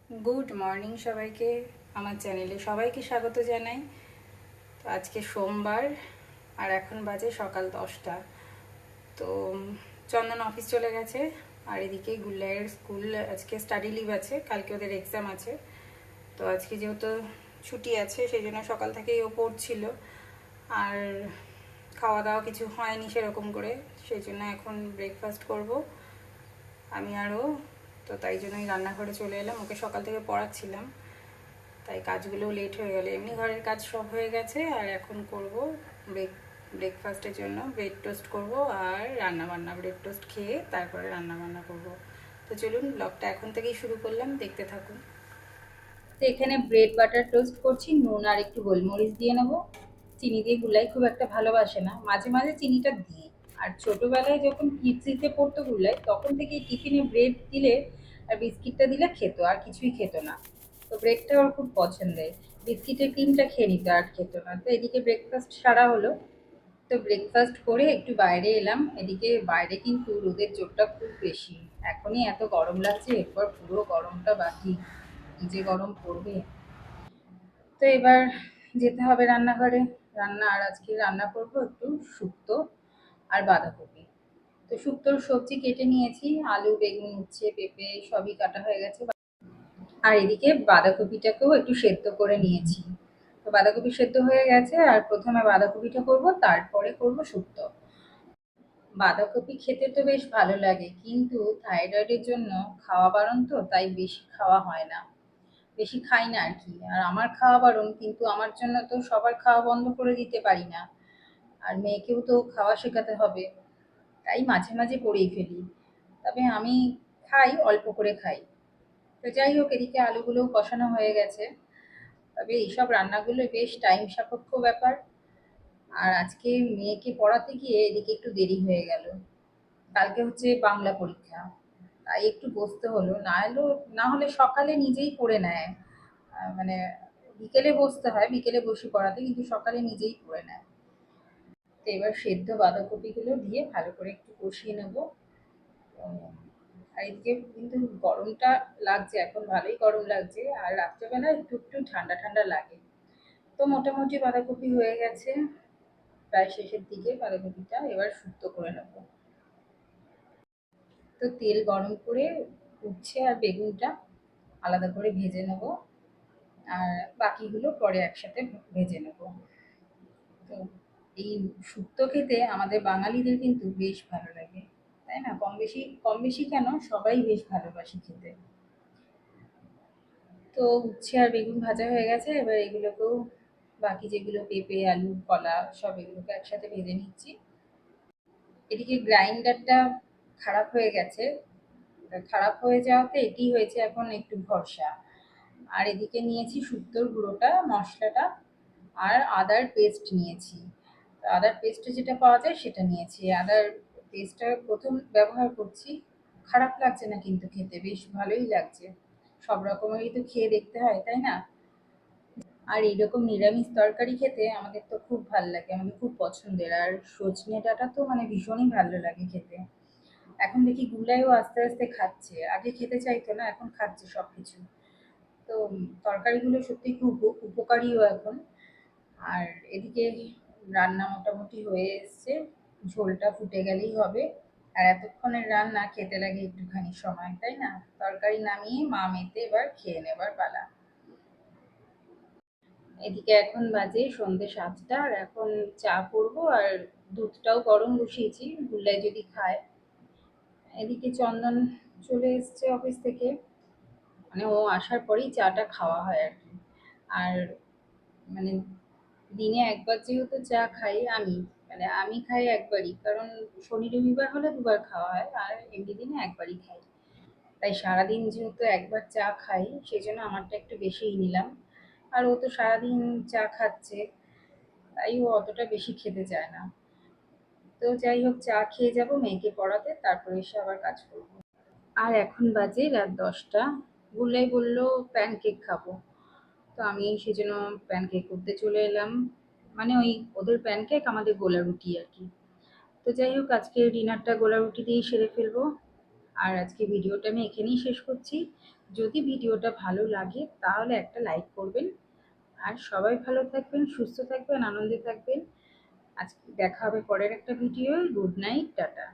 Good morning সবাইকে, আমার চ্যানেলে সবাইকে স্বাগত জানাই। তো আজকে সোমবার আর এখন বাজে সকাল 10টা। তো চন্দন অফিস চলে গেছে, আর এদিকে গুল্লাইয়ের স্কুল আজকে স্টাডি লিভ আছে, কালকে ওদের এক্সাম আছে। তো আজকে যেহেতু ছুটি আছে সেই জন্য সকাল থেকেই ও পড়ছিল, আর খাওয়া দাওয়া কিছু হয়নি সেরকম করে, সেই জন্য এখন ব্রেকফাস্ট করব আমি আরও। তো তাই জন্যই রান্নাঘরে চলে এলাম, ওকে সকাল থেকে পড়াচ্ছিলাম, তাই কাজগুলো লেট হয়ে গেল। এমনি ঘরের কাজ সব হয়ে গেছে, আর এখন করব ব্রেকফাস্টের জন্য ব্রেড টোস্ট করব, আর রান্না বান্না ব্রেড টোস্ট খেয়ে তারপরে রান্না বান্না করব। তো চলুন, ব্লগটা এখন থেকেই শুরু করলাম, দেখতে থাকুন। তো এখানে ব্রেড বাটার টোস্ট করছি, নুন আর একটু গোলমরিচ দিয়ে নেবো। চিনি দিয়ে গুলাই খুব একটা ভালোবাসে না, মাঝে মাঝে চিনিটা দিই। আর ছোটবেলায় যখন কিডসিতে পড়তো গুলাই, তখন থেকে টিফিনে ব্রেড দিলে আর বিস্কিটটা দিলে খেতো, আর কিছুই খেতো না। তো ব্রেডটা ওর খুব পছন্দের, বিস্কিটের ক্রিমটা খেয়ে নিত আর খেত না। তো এদিকে ব্রেকফাস্ট সারা হলো। তো ব্রেকফাস্ট করে একটু বাইরে এলাম, এদিকে বাইরে কিন্তু রোদের জোরটা খুব বেশি। এখনই এত গরম লাগছে, এরপর পুরো গরমটা বাকি, কি যে গরম পড়বে। তো এবার যেতে হবে রান্নাঘরে। আর আজকে রান্না করব একটু শুক্তো আর বাঁধাকপি। তো শুক্তোর সবজি কেটে নিয়েছি, আলু বেগুন উচ্ছে পেঁপে সবই কাটা হয়ে গেছে। আর এদিকে বাঁধাকপিটাকেও একটু সেদ্ধ করে নিয়েছি। তো বাঁধাকপি সেদ্ধ হয়ে গেছে, আর প্রথমে বাঁধাকপিটা করব, তারপরে করব শুক্তো। বাঁধাকপি খেতে তো বেশ ভালো লাগে, কিন্তু থাইরয়েডের জন্য খাওয়া বারণ, তো তাই বেশি খাওয়া হয় না, বেশি খাই না আর কি। আর আমার খাওয়া বারণ, কিন্তু আমার জন্য তো সবার খাওয়া বন্ধ করে দিতে পারি না, আর মেয়েকেও তো খাওয়া শেখাতে হবে, তাই মাঝে মাঝে করেই ফেলি। তবে আমি খাই, অল্প করে খাই। তো যাই হোক, এদিকে আলুগুলোও কষানো হয়ে গেছে। তবে এইসব রান্নাগুলো বেশ টাইম সাপেক্ষ ব্যাপার। আর আজকে মেয়েকে পড়াতে গিয়ে এদিকে একটু দেরি হয়ে গেল। কালকে হচ্ছে বাংলা পরীক্ষা, তাই একটু বসতে হলো, না হলে সকালে নিজেই পড়ে নেয়। মানে বিকেলে বসতে হয়, বিকেলে বসি পড়াতে, কিন্তু সকালে নিজেই পড়ে নেয়। তো এবার সেদ্ধ বাঁধাকপিগুলো দিয়ে ভালো করে একটু কষিয়ে নেবো। আর এদিকে কিন্তু গরমটা লাগছে, এখন ভালোই গরম লাগছে, আর রাত্রেবেলা একটু একটু ঠান্ডা ঠান্ডা লাগে। তো মোটামুটি বাঁধাকপি হয়ে গেছে, প্রায় শেষের দিকে বাঁধাকপিটা এবার শুক্তো করে নেবো। তো তেল গরম করে উচ্ছে আর বেগুনটা আলাদা করে ভেজে নেব, আর বাকিগুলো পরে একসাথে ভেজে নেব। তো এই শুক্তো খেতে আমাদের বাঙালিদের কিন্তু বেশ ভালো লাগে, তাই না? কম বেশি কেন, সবাই বেশ ভালোবাসি খেতে। তো উচ্ছে আর বেগুন ভাজা হয়ে গেছে, এবার এগুলোকেও বাকি যেগুলো পেঁপে আলু কলা সব এগুলোকে একসাথে ভেজে নিচ্ছি। এদিকে গ্রাইন্ডারটা খারাপ হয়ে গেছে, খারাপ হয়ে যাওয়াতে এটি হয়েছে এখন একটু ভরসা। আর এদিকে নিয়েছি শুক্তোর গুঁড়োটা, মশলাটা, আর আদার পেস্ট নিয়েছি। আদার পেস্টে যেটা পাওয়া যায় সেটা নিয়েছি। আদার পেস্টটা প্রথম ব্যবহার করছি, খারাপ লাগছে না কিন্তু, খেতে বেশ ভালোই লাগছে। সব রকমেরই তো খেয়ে দেখতে হয়, তাই না? আর এইরকম নিরামিষ তরকারি খেতে আমাদের তো খুব ভালো লাগে, আমাদের খুব পছন্দের। আর সজনে ডাঁটা তো মানে ভীষণই ভালো লাগে খেতে। এখন দেখি গুলাইও আস্তে আস্তে খাচ্ছে, আগে খেতে চাইতো না, এখন খাচ্ছে সবকিছু। তো তরকারিগুলো সত্যি খুব উপকারীও এখন। আর এদিকে রান্না মোটামুটি হয়ে এসছে, ঝোলটা ফুটে গেলেই হবে। আর এতক্ষণের রান্না খেতে লাগে একটুখানি সময়, তাই না? তরকারি নামিয়ে মা মেতে এবার খেয়ে নেবার পালা। এদিকে এখন বাজে সন্ধ্যে 7টা, আর এখন চা করবো, আর দুধটাও গরম বসিয়েছি, গুল্লাই যদি খায়। এদিকে চন্দন চলে এসছে অফিস থেকে, মানে ও আসার পরেই চাটা খাওয়া হয় আর কি। আর মানে দিনে একবার যেহেতু চা খাই আমি, মানে আমি খাই একবারই, কারণ শনি রবিবার হলে দুবার খাওয়া হয়, আর এমনি দিনে একবারই খাই। তাই সারাদিন যেহেতু একবার চা খাই, সেই জন্য আমারটা একটু বেশিই নিলাম। আর ও তো সারাদিন চা খাচ্ছে, তাই ও অতটা বেশি খেতে চায় না। তো যাই হোক, চা খেয়ে যাব মেয়েকে পড়াতে, তারপরে এসে আবার কাজ করব। আর এখন বাজে রাত 10টা। বুল্লাই বলল প্যানকেক খাবো, তো আমি সেজন্য প্যানকেক করতে চলে এলাম। মানে ওই ওদের প্যানকেক, আমাদের গোলা রুটি আর কি। তো যাই হোক, আজকে ডিনারটা গোলা রুটি দিয়েই সেরে ফেলবো। আর আজকে ভিডিওটা আমি এখানেই শেষ করছি। যদি ভিডিওটা ভালো লাগে তাহলে একটা লাইক করবেন। আর সবাই ভালো থাকবেন, সুস্থ থাকবেন, আনন্দে থাকবেন। আজকে দেখা হবে পরের একটা ভিডিও। Good night, tata.